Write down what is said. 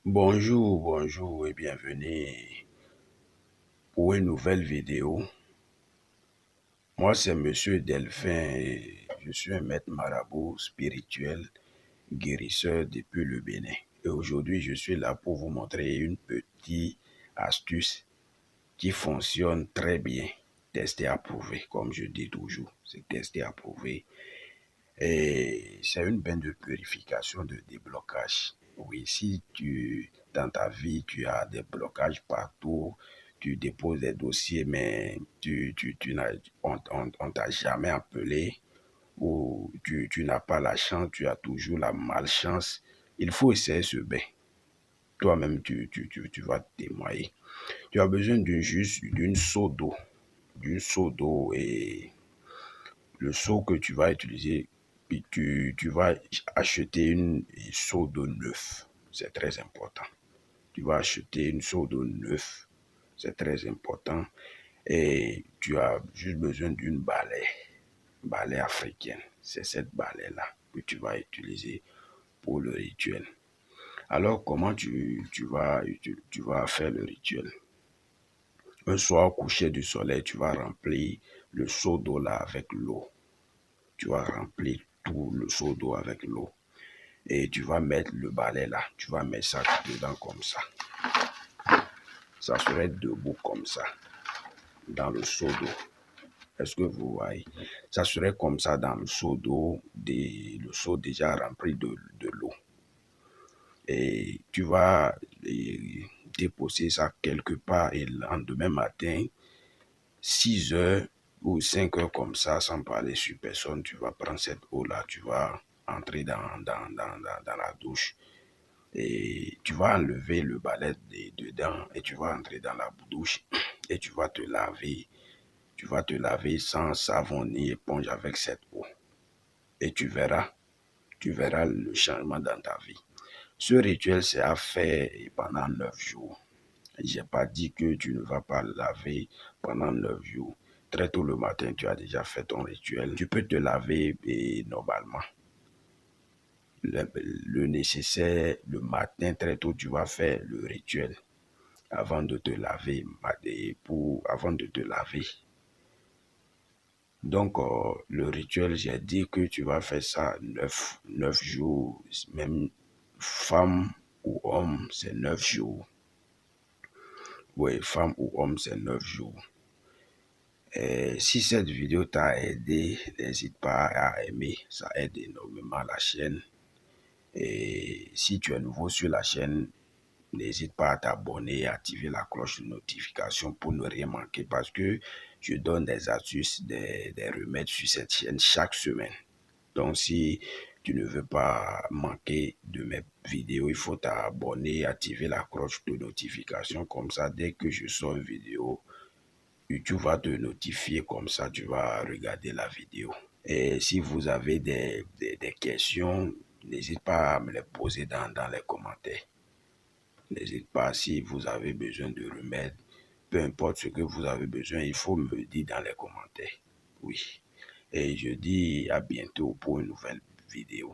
Bonjour, bonjour et bienvenue pour une nouvelle vidéo. Moi, c'est Monsieur Delphin et je suis un maître marabout spirituel, guérisseur depuis le Bénin. Et aujourd'hui, je suis là pour vous montrer une petite astuce qui fonctionne très bien. Testé, approuvé, comme je dis toujours. C'est testé, approuvé. Et c'est une bain de purification, de déblocage. Oui, si dans ta vie, tu as des blocages partout, tu déposes des dossiers, mais on t'a jamais appelé, ou tu n'as pas la chance, tu as toujours la malchance, il faut essayer ce bain. Toi-même, tu vas te témoigner. Tu as besoin d'une seau d'eau et le seau que tu vas utiliser, puis tu vas acheter une seau d'eau neuf. C'est très important. Tu vas acheter une seau d'eau neuf. C'est très important. Et tu as juste besoin d'une balai africaine. C'est cette balai-là que tu vas utiliser pour le rituel. Alors, comment tu vas faire le rituel? Un soir, au coucher du soleil, tu vas remplir le seau d'eau là avec l'eau. Tu vas remplir tout le seau d'eau avec l'eau. Et tu vas mettre le balai là. Tu vas mettre ça dedans comme ça. Ça serait debout comme ça. Dans le seau d'eau. Est-ce que vous voyez? Ça serait comme ça dans le seau d'eau. Le seau déjà rempli de l'eau. Et tu vas déposer ça quelque part. Et le lendemain matin, 6 heures ou 5 heures comme ça, sans parler sur personne, tu vas prendre cette eau-là, tu vas entrer dans la douche et tu vas enlever le balai dedans et tu vas entrer dans la douche et tu vas te laver. Tu vas te laver sans savon ni éponge avec cette eau. Et tu verras le changement dans ta vie. Ce rituel, c'est à faire pendant 9 jours. Je n'ai pas dit que tu ne vas pas laver pendant 9 jours. Très tôt le matin, tu as déjà fait ton rituel. Tu peux te laver normalement. Le nécessaire, le matin, très tôt, tu vas faire le rituel avant de te laver. Avant de te laver. Donc, le rituel, j'ai dit que tu vas faire ça 9 jours. Même femme ou homme, c'est 9 jours. Oui, femme ou homme, c'est 9 jours. Et si cette vidéo t'a aidé, n'hésite pas à aimer. Ça aide énormément la chaîne. Et si tu es nouveau sur la chaîne, n'hésite pas à t'abonner et activer la cloche de notification pour ne rien manquer parce que je donne des astuces, des remèdes sur cette chaîne chaque semaine. Donc, si tu ne veux pas manquer de mes vidéos, il faut t'abonner et activer la cloche de notification. Comme ça, dès que je sors une vidéo, YouTube va te notifier comme ça, tu vas regarder la vidéo. Et si vous avez des questions, n'hésite pas à me les poser dans les commentaires. N'hésite pas si vous avez besoin de remèdes, peu importe ce que vous avez besoin, il faut me le dire dans les commentaires. Oui. Et je dis à bientôt pour une nouvelle vidéo.